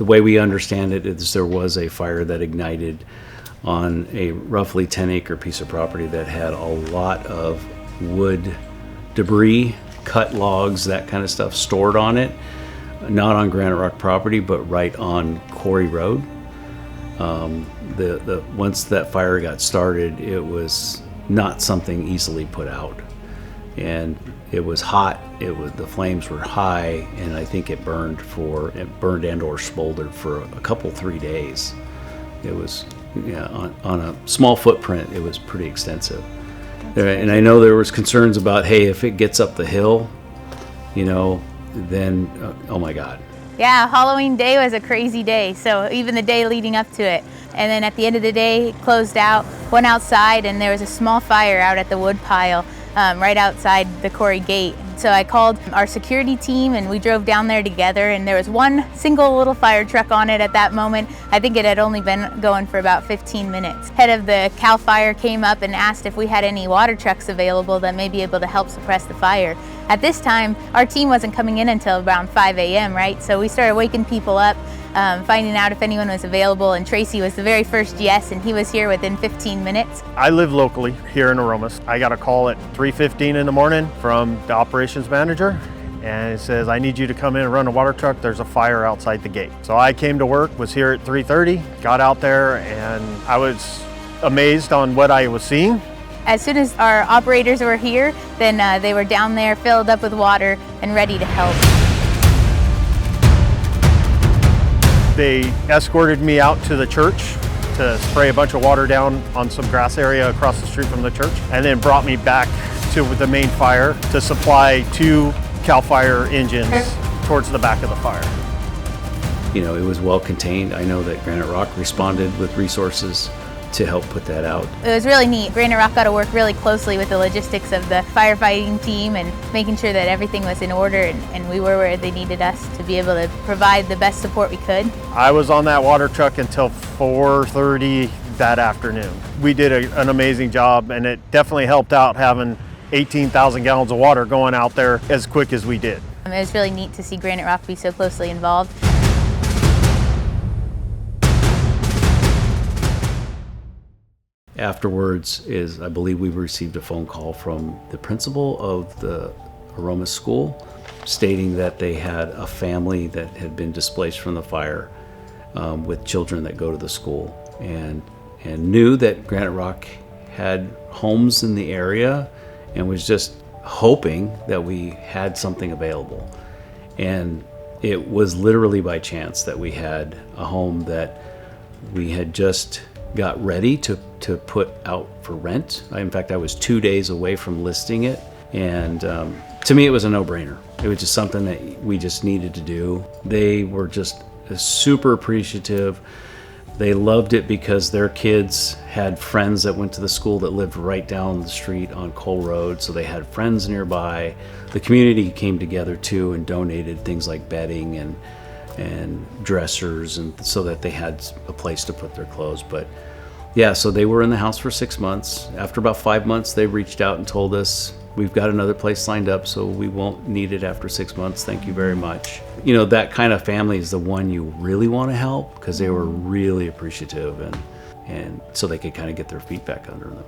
the way we understand it is there was a fire that ignited on a roughly 10-acre piece of property that had a lot of wood debris, cut logs, that kind of stuff stored on it, not on Graniterock property, but right on Quarry Road. Once that fire got started, it was not something easily put out, and it was hot. The flames were high, and I think it burned and or smoldered for a couple, 3 days. It was, on a small footprint, it was pretty extensive. And I know there was concerns about, hey, if it gets up the hill, then oh my God. Yeah, Halloween Day was a crazy day, so even the day leading up to it. And then at the end of the day, it closed out, went outside, and there was a small fire out at the wood pile right outside the quarry gate. So I called our security team, and we drove down there together, and there was one single little fire truck on it at that moment. I think it had only been going for about 15 minutes. Head of the CAL FIRE came up and asked if we had any water trucks available that may be able to help suppress the fire. At this time, our team wasn't coming in until around 5 a.m., right? So we started waking people up, finding out if anyone was available, and Tracy was the very first yes, and he was here within 15 minutes. I live locally here in Aromas. I got a call at 3:15 in the morning from the operations manager, and it says, I need you to come in and run a water truck. There's a fire outside the gate. So I came to work, was here at 3:30, got out there, and I was amazed on what I was seeing. As soon as our operators were here, then they were down there filled up with water and ready to help. They escorted me out to the church to spray a bunch of water down on some grass area across the street from the church, and then brought me back to the main fire to supply 2 CAL FIRE engines towards the back of the fire. It was well contained. I know that Graniterock responded with resources to help put that out. It was really neat. Graniterock got to work really closely with the logistics of the firefighting team and making sure that everything was in order, and we were where they needed us to be able to provide the best support we could. I was on that water truck until 4:30 that afternoon. We did an amazing job, and it definitely helped out having 18,000 gallons of water going out there as quick as we did. It was really neat to see Graniterock be so closely involved. Afterwards I believe we received a phone call from the principal of the Aromas school stating that they had a family that had been displaced from the fire with children that go to the school, and knew that Graniterock had homes in the area and was just hoping that we had something available. And it was literally by chance that we had a home that we had just got ready to put out for rent. In fact, I was 2 days away from listing it, and to me it was a no-brainer. It was just something that we just needed to do. They were just super appreciative. They loved it because their kids had friends that went to the school that lived right down the street on Cole Road, so they had friends nearby. The community came together too and donated things like bedding and dressers, and so that they had a place to put their clothes. But yeah, so they were in the house for 6 months. After about 5 months, they reached out and told us, we've got another place lined up, so we won't need it after 6 months. Thank you very much. That kind of family is the one you really want to help, because they were really appreciative, and so they could kind of get their feet back under them.